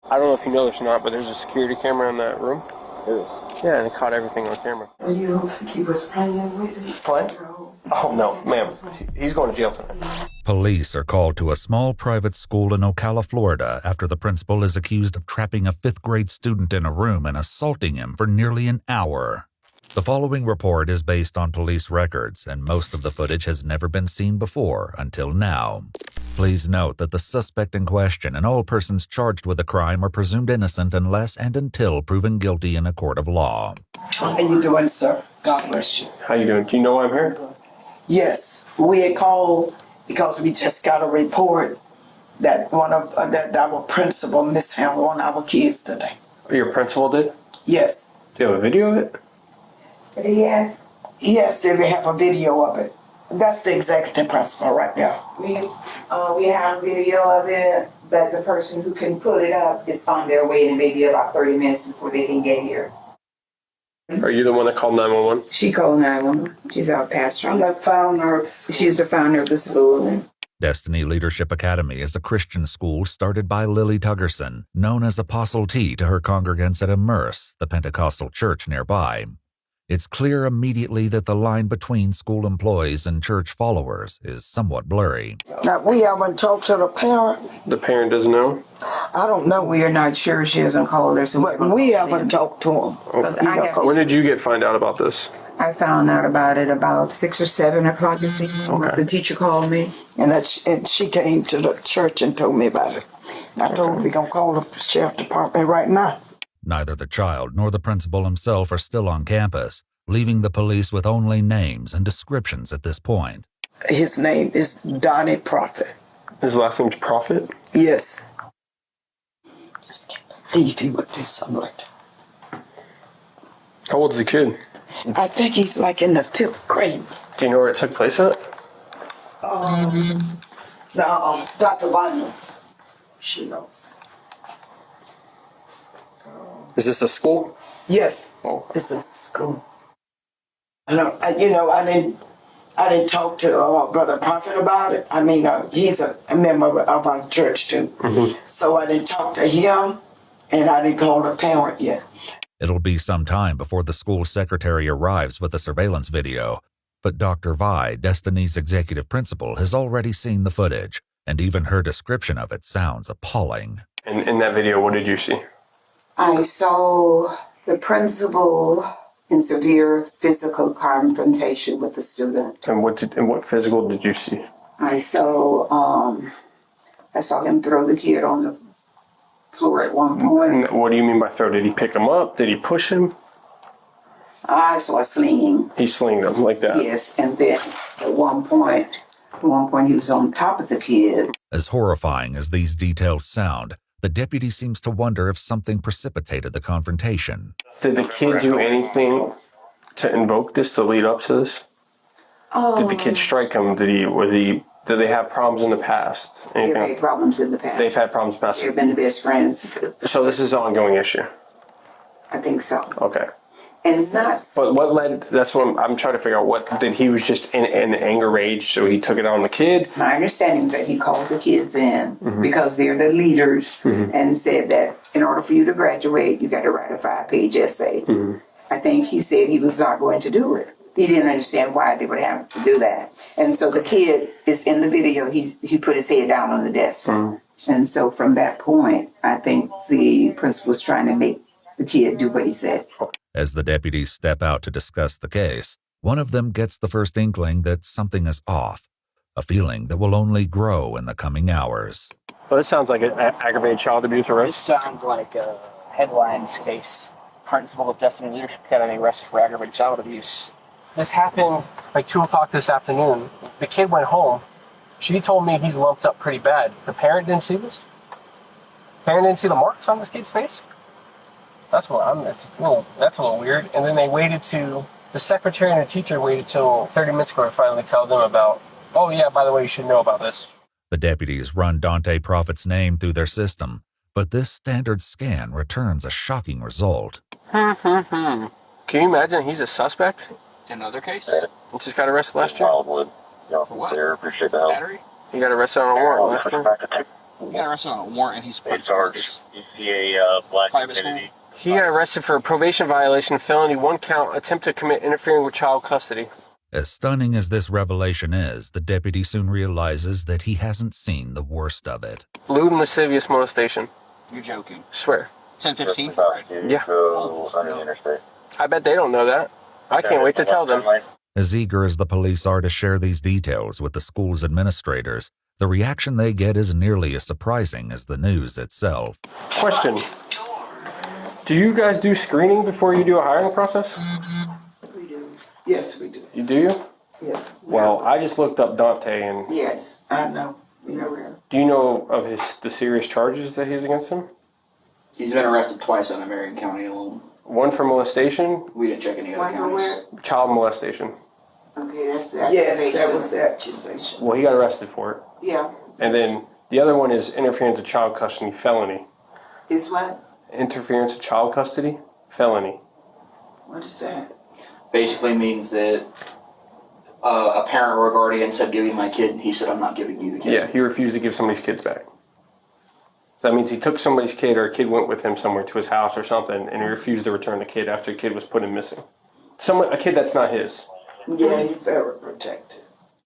I don't know if you know this or not, but there's a security camera in that room. There is. Yeah, and it caught everything on camera. You think he was playing with it? Playing? Oh, no, ma'am. He's going to jail tonight. Police are called to a small private school in Ocala, Florida, after the principal is accused of trapping a fifth-grade student in a room and assaulting him for nearly an hour. The following report is based on police records, and most of the footage has never been seen before until now. Please note that the suspect in question and all persons charged with the crime are presumed innocent unless and until proven guilty in a court of law. How you doing, sir? God bless you. How you doing? Do you know why I'm here? Yes, we had called because we just got a report that that our principal mishandled one of our kids today. Your principal did? Yes. Do you have a video of it? Yes. Yes, they have a video of it. That's the executive principal right there. We have video of it, but the person who can pull it up is on their way in maybe about 30 minutes before they can get here. Are you the one that called 911? She called 911. She's our pastor. I'm the founder. She's the founder of the school. Destiny Leadership Academy is a Christian school started by Lily Tuggerson, known as Apostle T to her congregants at Immerse, the Pentecostal church nearby. It's clear immediately that the line between school employees and church followers is somewhat blurry. Now, we haven't talked to the parent. The parent doesn't know? I don't know. We are not sure. She hasn't called us. But we haven't talked to him. When did you find out about this? I found out about it about 6 or 7 o'clock this evening. Okay. The teacher called me. And she came to the church and told me about it. I told her we're going to call the sheriff department right now. Neither the child nor the principal himself are still on campus, leaving the police with only names and descriptions at this point. His name is Donnie Prophet. His last name's Prophet? Yes. Just can't believe he would do something like that. How old is the kid? I think he's like in the 5th grade. Do you know where it took place at? Dr. Wagner. She knows. Is this a school? Yes. Oh. This is school. I didn't talk to Brother Prophet about it. I mean, he's a member of our church too. Mm-hmm. So I didn't talk to him, and I didn't call the parent yet. It'll be some time before the school secretary arrives with the surveillance video, but Dr. Vi, Destiny's executive principal, has already seen the footage, and even her description of it sounds appalling. And in that video, what did you see? I saw the principal in severe physical confrontation with the student. And what physical did you see? I saw him throw the kid on the floor at one point. And what do you mean by throw? Did he pick him up? Did he push him? I saw slinging. He slinged him like that? Yes, and then at one point he was on top of the kid. As horrifying as these details sound, the deputy seems to wonder if something precipitated the confrontation. Did the kid do anything to invoke this, to lead up to this? Did the kid strike him? Did they have problems in the past? Anything? They've had problems in the past. They've had problems in the past? They've been the best friends. So this is an ongoing issue? I think so. Okay. And it's not... But what led, that's what I'm trying to figure out, he was just in anger rage, so he took it on the kid? My understanding is that he called the kids in because they're the leaders and said that in order for you to graduate, you got to write a 5-page essay. I think he said he was not going to do it. He didn't understand why they would have to do that. And so the kid is in the video, he put his head down on the desk. And so from that point, I think the principal was trying to make the kid do what he said. As the deputies step out to discuss the case, one of them gets the first inkling that something is off, a feeling that will only grow in the coming hours. Well, this sounds like an aggravated child abuse arrest. This sounds like a headlines case. Principal of Destiny Leadership Academy arrested for aggravated child abuse. This happened like 2 o'clock this afternoon. The kid went home. She told me he's lumped up pretty bad. The parent didn't see this? The parent didn't see the marks on this kid's face? That's a little weird. And then the secretary and the teacher waited till 30 minutes ago to finally tell them about, oh yeah, by the way, you should know about this. The deputies run Dante Prophet's name through their system, but this standard scan returns a shocking result. Can you imagine he's a suspect? Another case? He just got arrested last year. For what? Battery? He got arrested on a warrant last year. He got arrested on a warrant and he's Hey, Sarge, you see a black private community? He got arrested for a probation violation, felony, 1 count, attempt to commit interfering with child custody. As stunning as this revelation is, the deputy soon realizes that he hasn't seen the worst of it. Lewd and lascivious molestation. You're joking. Swear. 10-15 for About it. to Yeah. go on the interstate. I bet they don't know that. I can't wait to tell them. As eager as the police are to share these details with the school's administrators, the reaction they get is nearly as surprising as the news itself. Question. Do you guys do screening before you do a hiring process? We do. Yes, we do. You do? Yes. Well, I just looked up Dante, and Yes, I know. We know where. do you know of the serious charges that he's against him? He's been arrested twice on Marion County alone. One for molestation, We didn't check any other One for counties. where? child molestation. Okay, that's the Yes, that accusation. was the accusation. Well, he got arrested for it. Yeah. And then the other one is interference with child custody, felony. It's what? Interference with child custody, felony. What is that? Basically means that a parent or a guardian said, "Give me my kid," and he said, "I'm not giving you the kid." Yeah, he refused to give somebody's kids back. So that means he took somebody's kid, or a kid went with him somewhere to his house or something, and he refused to return the kid after the kid was put in missing. A kid that's not his. Yeah, he's very protected.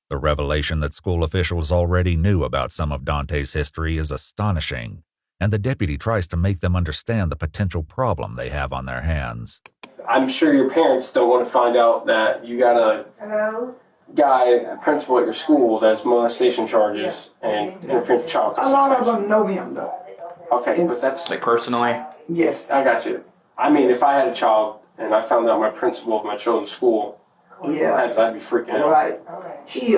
The revelation that school officials already knew about some of Dante's history is astonishing, and the deputy tries to make them understand the potential problem they have on their hands. I'm sure your parents don't want to find out that you got a guy, a principal at your school, that's molestation charges and interference with child A custody. lot of them know him though. Okay, but that's Like personally, Yes. I got you. I mean, if I had a child and I found out my principal of my children's school, Yeah. I'd be freaking out. Right. He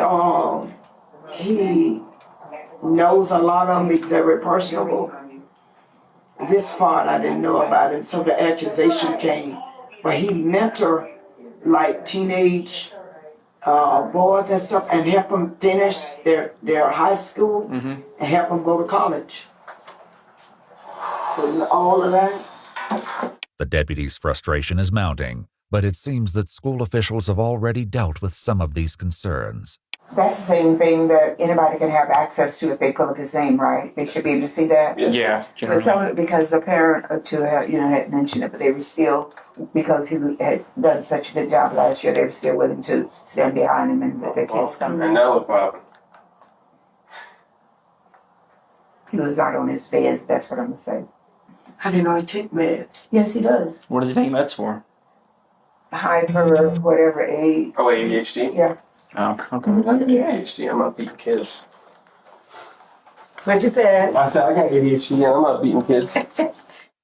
knows a lot of them. He's very personable. This part I didn't know about him, so the accusation came. But he mentor like teenage boys and stuff, and help them finish their high school and help them go to college. So all of that. The deputy's frustration is mounting, but it seems that school officials have already dealt with some of these concerns. That's the same thing that anybody can have access to if they pull up his name, right? They should be able to see that. Yeah. But some, because a parent or two had mentioned it, but they were still, because he had done such a good job last year, they were still willing to stand behind him and let their kids come. And now look what happened. He was not on his feds, that's what I'm going to say. I didn't know he took meds. Yes, he does. what does he take meds for? Hyper, whatever, age. Oh, ADHD? Yeah. Oh, okay. I got ADHD. I'm not beating kids. What you said? I said I got ADHD and I'm not beating kids.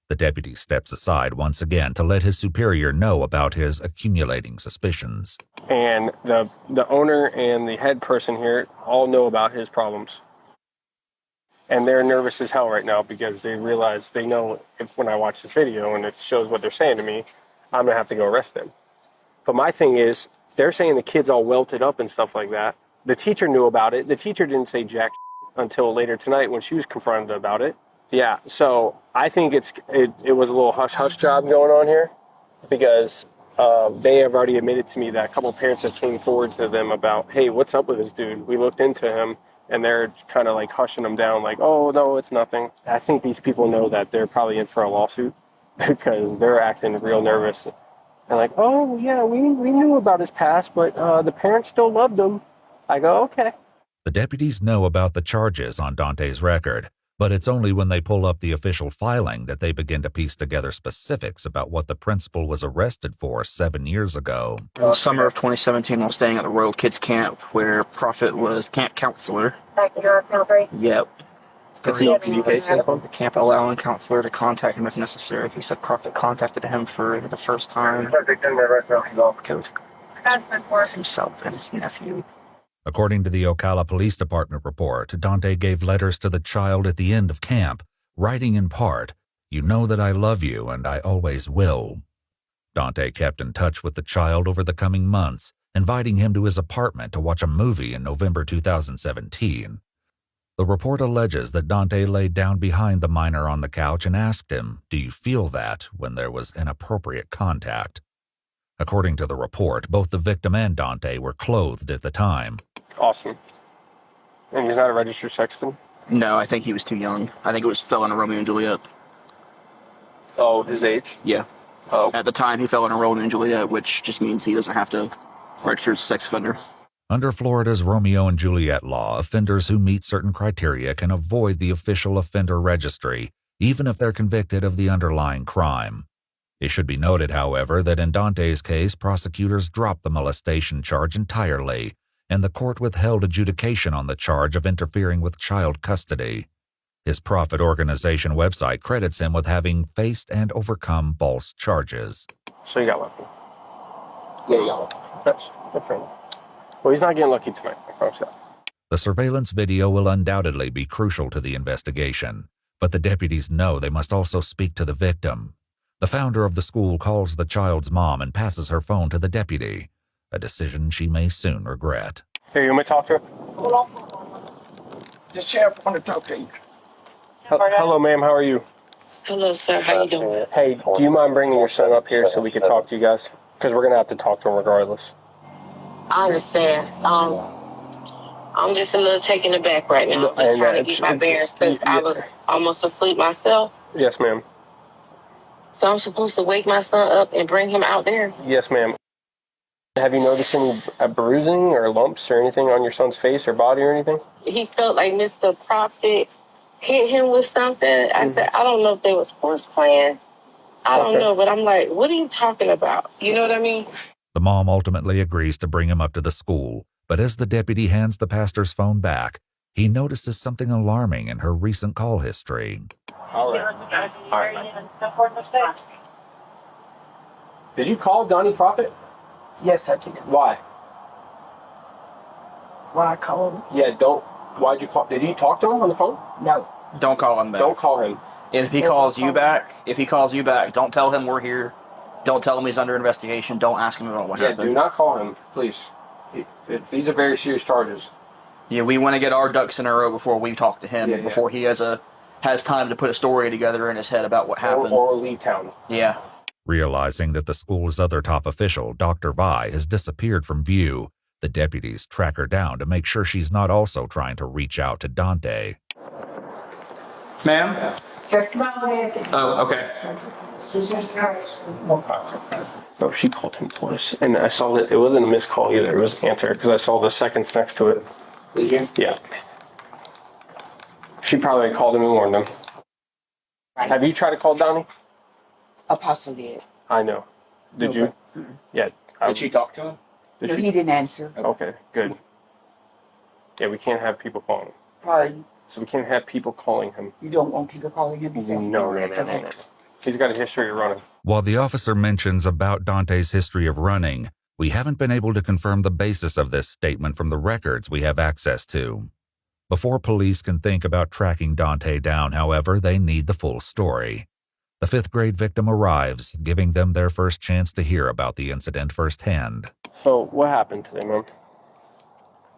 The deputy steps aside once again to let his superior know about his accumulating suspicions. And the owner and the head person here all know about his problems. And they're nervous as hell right now because they realize they know if when I watch this video and it shows what they're saying to me, I'm going to have to go arrest them. But my thing is, they're saying the kid's all welted up and stuff like that. The teacher knew about it. The teacher didn't say jack until later tonight when she was confronted about it. Yeah, so I think it was a little hush-hush job going on here because they have already admitted to me that a couple of parents have came forward to them about, hey, what's up with this dude? We looked into him, and they're kind of like hushing him down like, oh, no, it's nothing. I think these people know that they're probably in for a lawsuit because they're acting real nervous. And like, oh, yeah, we knew about his past, but the parents still loved him. I go, okay. The deputies know about the charges on Dante's record, but it's only when they pull up the official filing that they begin to piece together specifics about what the principal was arrested for 7 years ago. Summer of 2017, while staying at the Royal Kids Camp, where Prophet was camp counselor. Yep. It's the LTV case. The camp allowing counselor to contact him if necessary. He said Prophet contacted him for the first time. Himself and his nephew. According to the Ocala Police Department report, Dante gave letters to the child at the end of camp, writing in part, "You know that I love you and I always will." Dante kept in touch with the child over the coming months, inviting him to his apartment to watch a movie in November 2017. The report alleges that Dante laid down behind the minor on the couch and asked him, "Do you feel that?" when there was inappropriate contact. According to the report, both the victim and Dante were clothed at the time. Awesome. And he's not a registered sexton? No, I think he was too young. I think it was fell into Romeo and Juliet. Oh, his age? Yeah. Oh. At the time, he fell into Romeo and Juliet, which just means he doesn't have to register as a sex offender. Under Florida's Romeo and Juliet law, offenders who meet certain criteria can avoid the official offender registry, even if they're convicted of the underlying crime. It should be noted, however, that in Dante's case, prosecutors dropped the molestation charge entirely, and the court withheld adjudication on the charge of interfering with child custody. His profit organization website credits him with having faced and overcome false charges. So you got lucky. Yeah, yeah. That's different. Well, he's not getting lucky tonight, I promise you. The surveillance video will undoubtedly be crucial to the investigation, but the deputies know they must also speak to the victim. The founder of the school calls the child's mom and passes her phone to the deputy, a decision she may soon regret. Here, you want me to talk to her? Hold on. The sheriff want to talk to you. Hello, ma'am. How are you? Hello, sir. How you doing? Hey, do you mind bringing your son up here so we can talk to you guys? Because we're going to have to talk to him regardless. I understand. I'm just a little taken aback right now. I'm trying to get my bearings because I was almost asleep myself. Yes, ma'am. So I'm supposed to wake my son up and bring him out there? Yes, ma'am. Have you noticed any bruising or lumps or anything on your son's face or body or anything? He felt like Mr. Prophet hit him with something. I said, I don't know if they was horse playing. I don't know, but I'm like, what are you talking about? You know what I mean? The mom ultimately agrees to bring him up to the school, but as the deputy hands the pastor's phone back, he notices something alarming in her recent call history. All right. Did you call Donnie Prophet? Yes, I did. Why? Why I called him? Yeah, don't. Why'd you call? Did you talk to him on the phone? No. Don't call him back. Don't call him. And if he calls you back, don't tell him we're here. Don't tell him he's under investigation. Don't ask him about what Yeah, happened. do not call him, please. These are very serious charges. Yeah, we want to get our ducks in a row before we talk to him, before he has time to put a story together in his head about what happened. Or leave town. Yeah. Realizing that the school's other top official, Dr. Vi, has disappeared from view, the deputies track her down to make sure she's not also trying to reach out to Dante. Ma'am? Just a moment. Oh, okay. No, she called him twice. And I saw that it wasn't a missed call either. It was an answer because I saw the seconds next to it. Did you? Yeah. She probably called him and warned him. Right. Have you tried to call Donnie? Apostle did. I know. Did you? Yeah. Did she talk to him? Did No, she? he didn't answer. Okay, good. Yeah, we can't have people calling him. Pardon? So we can't have people calling him. You don't want people calling him? No. He's got a history of running. While the officer mentions about Dante's history of running, we haven't been able to confirm the basis of this statement from the records we have access to. Before police can think about tracking Dante down, however, they need the full story. The fifth grade victim arrives, giving them their first chance to hear about the incident firsthand. So what happened today, Mom?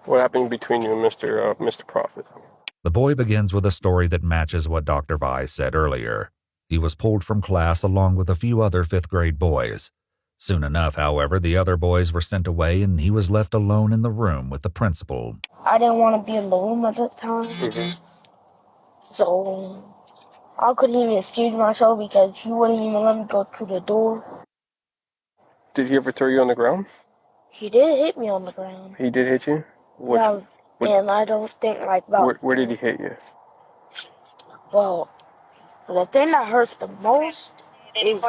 What happened between you and Mr. Prophet? The boy begins with a story that matches what Dr. Vi said earlier. He was pulled from class along with a few other fifth grade boys. Soon enough, however, the other boys were sent away and he was left alone in the room with the principal. I didn't want to be in the room at that time. So I couldn't even excuse myself because he wouldn't even let me go through the door. Did he ever throw you on the ground? He did hit me on the ground. He did hit you? And I don't think like about... Where did he hit you? Well, the thing that hurts the most is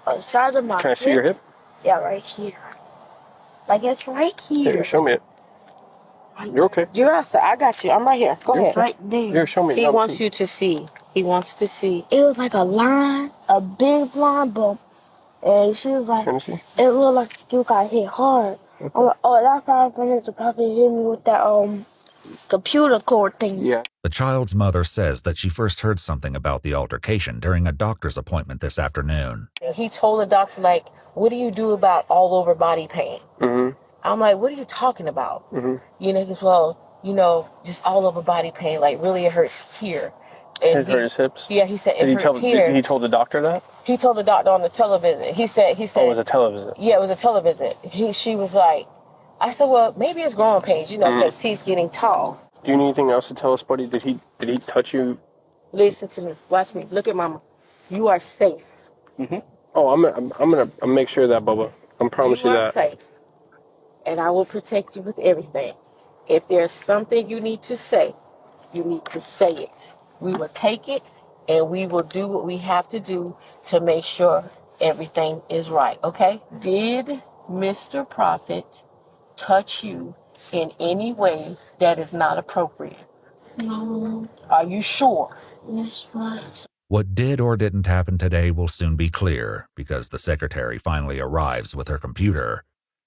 the side of my Can I see your hip? Yeah, right here. Like it's right here. Here, show me it. You're okay. You're outside. I got you. I'm right here. Go ahead. Right there. Here, show me. He wants you to see. He wants to see. It was like a line, a big line bump. And she was like, Let me see. it looked like you got hit hard. I'm like, oh, that's how Mr. Prophet hit me with that computer cord thing. Yeah. The child's mother says that she first heard something about the altercation during a doctor's appointment this afternoon. He told the doctor, like, what do you do about all over body pain? Mm-hmm. I'm like, what are you talking about? Mm-hmm. You know, because, well, you know, just all over body pain, like really it hurts here. And It hurt his hips? Yeah, he said it hurts here. He told the doctor that? He told the doctor on the television. He said. Oh, it was a television. Yeah, it was a television. She was like, I said, well, maybe it's growing pains, you know, because he's getting tall. Do you need anything else to tell us, buddy? Did he touch you? Listen to me. Watch me. Look at mama. You are safe. Oh, I'm gonna make sure of that, Bubba. I promise you You are that. safe. And I will protect you with everything. If there's something you need to say, you need to say it. We will take it and we will do what we have to do to make sure everything is right, okay? Did Mr. Prophet touch you in any way that is not appropriate? No, Are you sure? it's fine. What did or didn't happen today will soon be clear because the secretary finally arrives with her computer.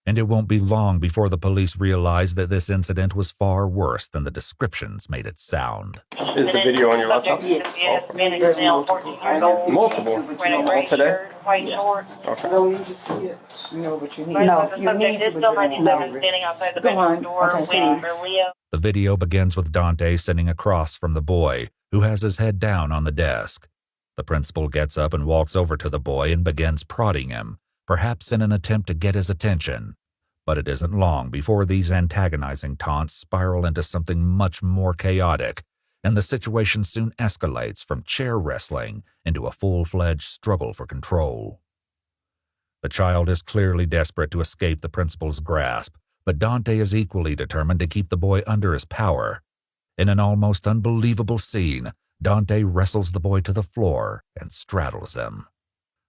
And it won't be long before the police realize that this incident was far worse than the descriptions made it sound. Is the video on your laptop? Yes. There's multiple. I know. Multiple. All today? I don't need to see it. No, but you need. No, you need to, but you don't know. Go on. Okay, please. The video begins with Dante sitting across from the boy, who has his head down on the desk. The principal gets up and walks over to the boy and begins prodding him, perhaps in an attempt to get his attention. But it isn't long before these antagonizing taunts spiral into something much more chaotic, and the situation soon escalates from chair wrestling into a full-fledged struggle for control. The child is clearly desperate to escape the principal's grasp, but Dante is equally determined to keep the boy under his power. In an almost unbelievable scene, Dante wrestles the boy to the floor and straddles him.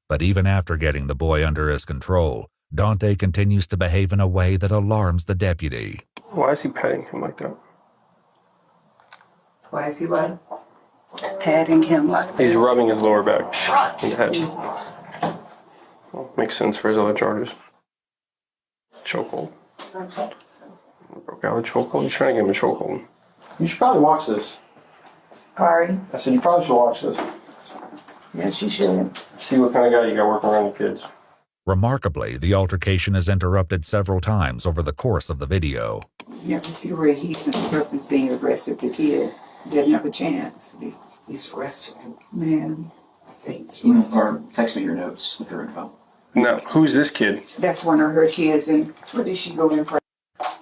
But even after getting the boy under his control, Dante continues to behave in a way that alarms the deputy. Why is he petting him like that? Why is he what? Patting him like that? He's rubbing his lower back and head. Well, makes sense for his other charges. Chokehold. Broke out a chokehold. He's trying to get him a chokehold. You should probably watch this. Sorry. I said you probably should watch this. Yes, you should. See what kind of guy you got working around your kids. Remarkably, the altercation is interrupted several times over the course of the video. You have to see where he himself is being aggressive. The kid didn't have a chance. He's wrestling. Man. Or text me your notes with her info. Now, who's this kid? That's one of her kids. And where did she go in for?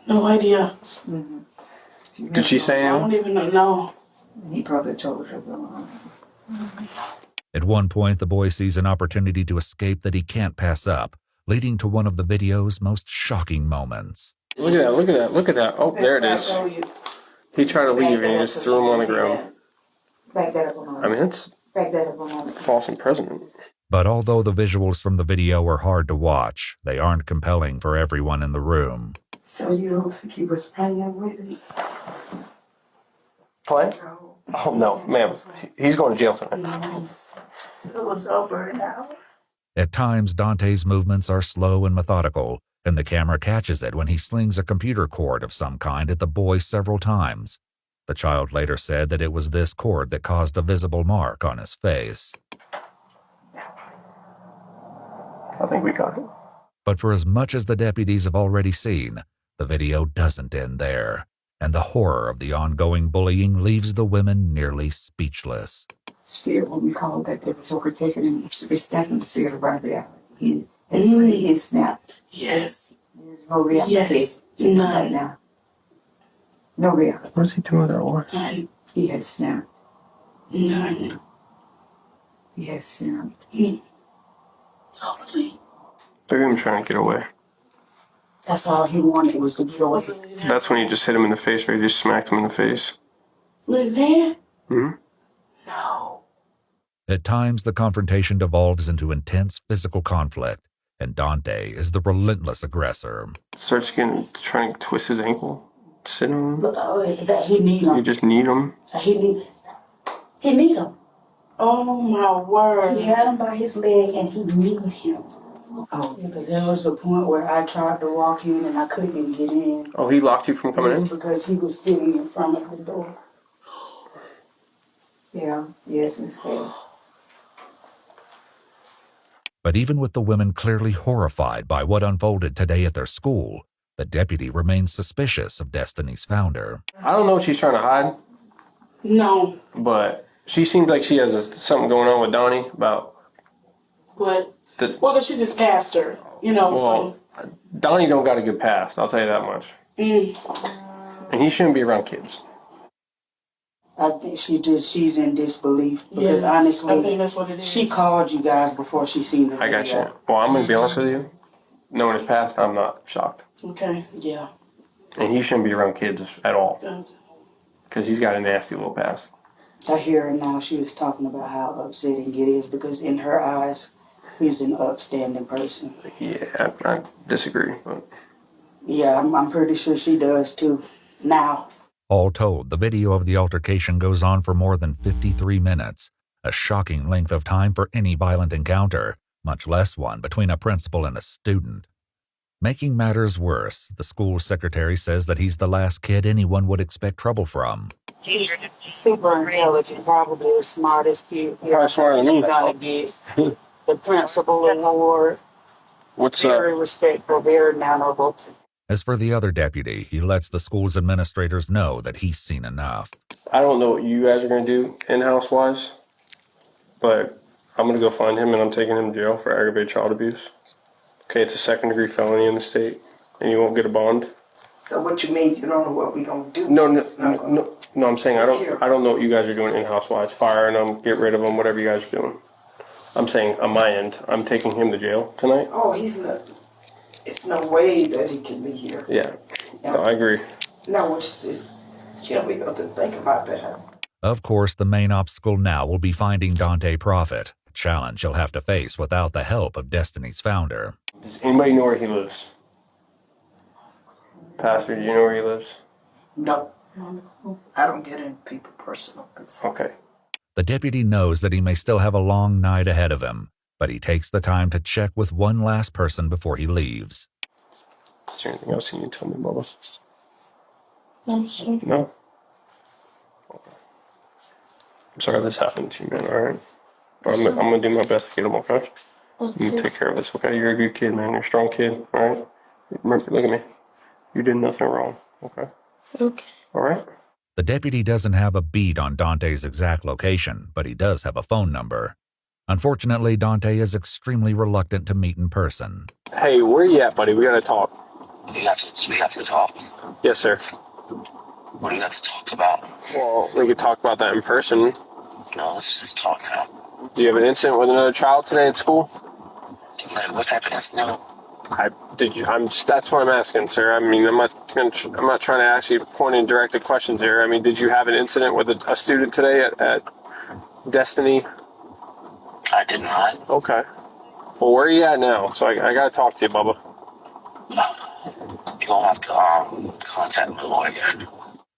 No idea. Did she say I anything? don't even know. He probably told her to go on. At one point, the boy sees an opportunity to escape that he can't pass up, leading to one of the video's most shocking moments. Look at that, look at that, look at that. Oh, there it is. He tried to leave and he just threw him on the ground. Back that up a moment. I mean, it's Back that up a moment. false imprisonment. But although the visuals from the video are hard to watch, they aren't compelling for everyone in the room. So you don't think he was playing with me? Play? Oh, no, ma'am. He's going to jail tonight. It was over now. At times, Dante's movements are slow and methodical, and the camera catches it when he slings a computer cord of some kind at the boy several times. The child later said that it was this cord that caused a visible mark on his face. I think we got it. But for as much as the deputies have already seen, the video doesn't end there, and the horror of the ongoing bullying leaves the women nearly speechless. Spirit, when we call that, they was overtaken and it's definitely the spirit of our reality. He snapped. Yes. There's no reality. Yes. Right None. now. No reality. What is he doing with that watch? None. He has snapped. None. He has snapped. Totally. Look at him trying to get away. That's all he wanted was to get away. That's when you just hit him in the face, or you just smacked him in the face. With his hand? Hmm? No. At times, the confrontation devolves into intense physical conflict, and Dante is the relentless aggressor. Starts trying to twist his ankle. Sit on him. That he need You him. just need him. He need him. Oh my word. He had him by his leg and he needed him. Oh, because there was a point where I tried to walk in and I couldn't get in. Oh, he locked you from coming It's in? because he was sitting in front of the door. Yeah, yes, instead. But even with the women clearly horrified by what unfolded today at their school, the deputy remains suspicious of Destiny's founder. I don't know what she's trying to hide, No. but she seems like she has something going on with Donnie about... But, The- well, 'cause she's his pastor, you know, Well, Donnie don't got a good past, I'll tell you that much. And he shouldn't be around kids. I think she's in disbelief because Yeah, honestly, I think that's what it is. she called you guys before she seen the I video. got you. Well, I'm gonna be honest with you. Knowing his past, I'm not shocked, Okay. Yeah. and he shouldn't be around kids at all because he's got a nasty little past. I hear her now. She was talking about how upsetting it is because in her eyes, he's an upstanding person. Yeah, I disagree. But Yeah, I'm pretty sure she does too. Now. All told, the video of the altercation goes on for more than 53 minutes, a shocking length of time for any violent encounter, much less one between a principal and a student. Making matters worse, the school secretary says that he's the last kid anyone would expect trouble from. He's super intelligent, probably the smartest kid. Probably smarter than me. Gonna get the principal award. what's Very respectful, very honorable. As for the other deputy, he lets the school's administrators know that he's seen enough. I don't know what you guys are gonna do in-house wise, but I'm gonna go find him and I'm taking him to jail for aggravated child abuse. Okay, it's a second-degree felony in the state, and you won't get a bond. So what you mean? You don't know what we gonna do? No. I'm saying I don't know what you guys are doing in-house wise. Firing them, get rid of them, whatever you guys are doing. I'm saying on my end, I'm taking him to jail tonight. Oh, he's not. It's no way that he can be here. Yeah, no, I agree. No, it's you don't even have to think about that. Of course, the main obstacle now will be finding Dante Prophet, a challenge he'll have to face without the help of Destiny's founder. Does anybody know where he lives? Pastor, do you know where he lives? No, I don't get into people personal. Okay. The deputy knows that he may still have a long night ahead of him, but he takes the time to check with one last person before he leaves. Is there anything else you need to tell me, Bubba? No, sir. No? Okay. I'm sorry this happened to you, man, alright? I'm gonna do my best to get him, okay? You take care of this, okay? You're a good kid, man. You're a strong kid, alright? Remember, look at me. You did nothing wrong, okay? Okay. Alright? The deputy doesn't have a beat on Dante's exact location, but he does have a phone number. Unfortunately, Dante is extremely reluctant to meet in person. Hey, where you at, buddy? We gotta talk. We have to talk. Yes, sir. What do you have to talk about? Well, we could talk about that in person. No, let's just talk now. Do you have an incident with another child today at school? Like, what type of incident? That's what I'm asking, sir. I mean, I'm not trying to ask you pointing directed questions here. I mean, did you have an incident with a student today at Destiny? I did not. Okay. Well, where are you at now? So I gotta talk to you, Bubba. You're gonna have to contact my lawyer.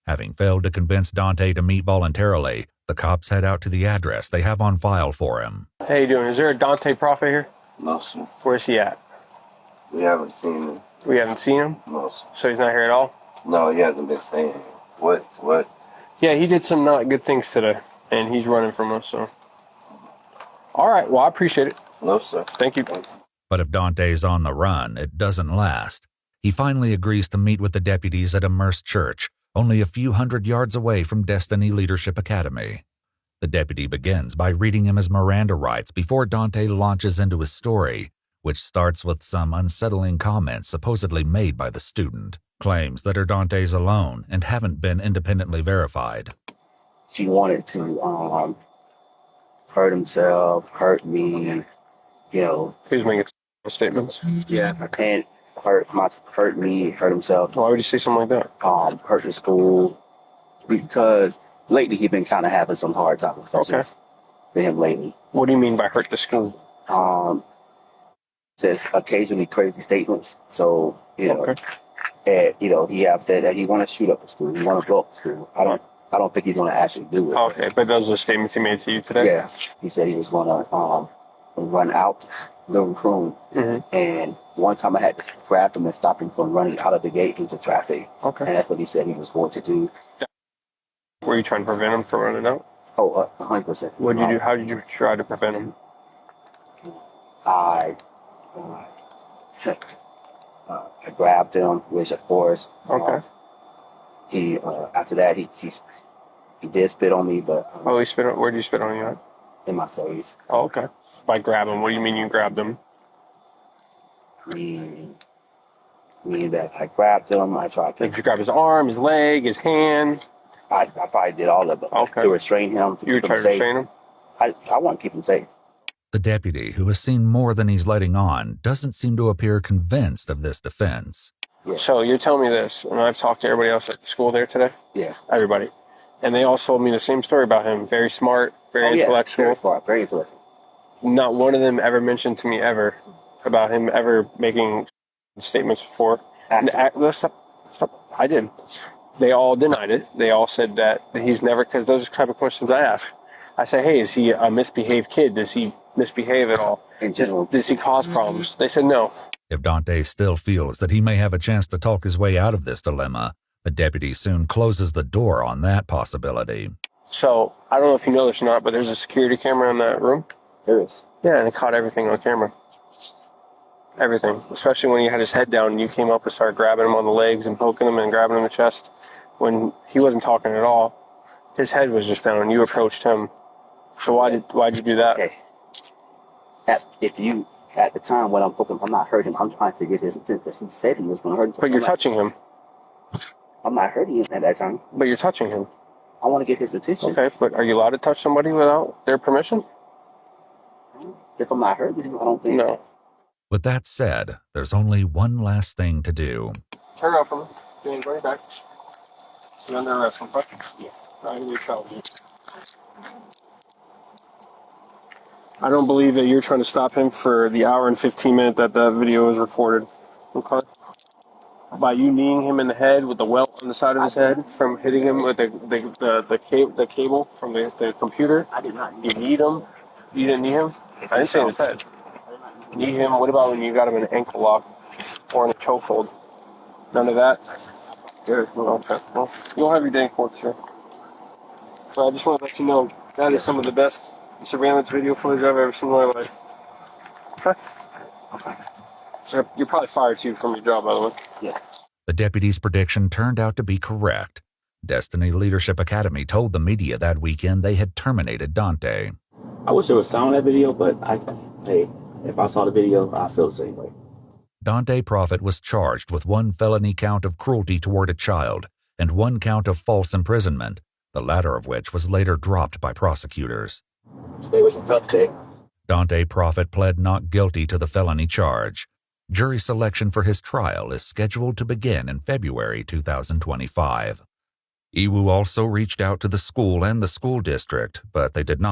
Having failed to convince Dante to meet voluntarily, the cops head out to the address they have on file for him. How you doing? Is there a Dante Prophet here? No, sir. Where's he at? We haven't seen him. We haven't seen him? No, sir. So he's not here at all? No, he hasn't been staying here. What? Yeah, he did some not good things today, and he's running from us, so. All right, well, I appreciate it. No, sir. Thank you. But if Dante's on the run, it doesn't last. He finally agrees to meet with the deputies at Immersed Church, only a few hundred yards away from Destiny Leadership Academy. The deputy begins by reading him his Miranda rights before Dante launches into his story, which starts with some unsettling comments supposedly made by the student, claims that are Dante's alone and haven't been independently verified. She wanted to hurt himself, hurt me, you know. Who's making statements? Yeah, I can't hurt me, hurt himself. Why would you say something like that? Hurt the school, because lately he's been kind of having some hard times. Okay. For him lately. What do you mean by hurt the school? Says occasionally crazy statements. So, you know, Okay. and, you know, he have said that he want to shoot up the school, he want to blow up the school. I don't think he's going to actually do it. Okay, but those are the statements he made to you today? Yeah, he said he was going to run out the room, and one time I had to grab him and stop him from running out of the gate into traffic. Okay. And that's what he said he was going to do. Were you trying to prevent him from running out? Oh, 100%. What did you do? How did you try to prevent him? I grabbed him, which of course, Okay. he after that he did spit on me, but He spit on, where did you spit on you at? in my face. Oh, okay. By grabbing, what do you mean you grabbed him? Meaning that I grabbed him, I tried to. Did you grab his arm, his leg, his hand? I probably did all of it. Okay. To restrain him. To You were keep him trying to safe. restrain him? I want to keep him safe. The deputy, who has seen more than he's letting on, doesn't seem to appear convinced of this defense. Yeah. So you're telling me this, and I've talked to everybody else at the school there today? Yeah. Everybody. And they all told me the same story about him. Very smart, very intellectual. Very smart, very intellectual. Not one of them ever mentioned to me ever about him ever making statements before. Stop. I did. They all denied it. They all said that he's never, because those are the type of questions I ask. I say, hey, is he a misbehaved kid? Does he misbehave at all? Does he cause problems? They said no. If Dante still feels that he may have a chance to talk his way out of this dilemma, the deputy soon closes the door on that possibility. So, I don't know if you know this or not, but there's a security camera in that room. There is. Yeah, and it caught everything on camera. Everything. Especially when he had his head down and you came up and started grabbing him on the legs and poking him and grabbing him in the chest. When he wasn't talking at all. His head was just down and you approached him. So why'd you do that? Okay. At the time when I'm not hurting him, I'm trying to get his attention. He said he was going to hurt him. But you're touching him. I'm not hurting him at that time. But you're touching him. I want to get his attention. Okay, but are you allowed to touch somebody without their permission? If I'm not hurting him, I don't think. No. With that said, there's only one last thing to do. Turn around from him. Bring it back. You're under arrest, okay? Yes. I don't believe that you're trying to stop him for the hour and 15 minutes that the video was recorded. Okay? By you kneeing him in the head with the welt on the side of his head from hitting him with the cable from the computer. I did not. You kneed him. You didn't knee him? I didn't say in his head. Knee him. What about when you got him in an ankle lock or in a chokehold? None of that? Good. Okay. Well, you'll have your day in court, sir. But I just want to let you know that is some of the best surveillance video footage I've ever seen in my life. Okay. You're probably fired too from your job, by the way. Yeah. The deputy's prediction turned out to be correct. Destiny Leadership Academy told the media that weekend they had terminated Dante. I wish there was sound in that video, but if I saw the video, I feel the same way. Dante Prophet was charged with 1 felony count of cruelty toward a child and 1 count of false imprisonment, the latter of which was later dropped by prosecutors. Today was a tough day. Dante Prophet pled not guilty to the felony charge. Jury selection for his trial is scheduled to begin in February 2025. Iwu also reached out to the school and the school district, but they did not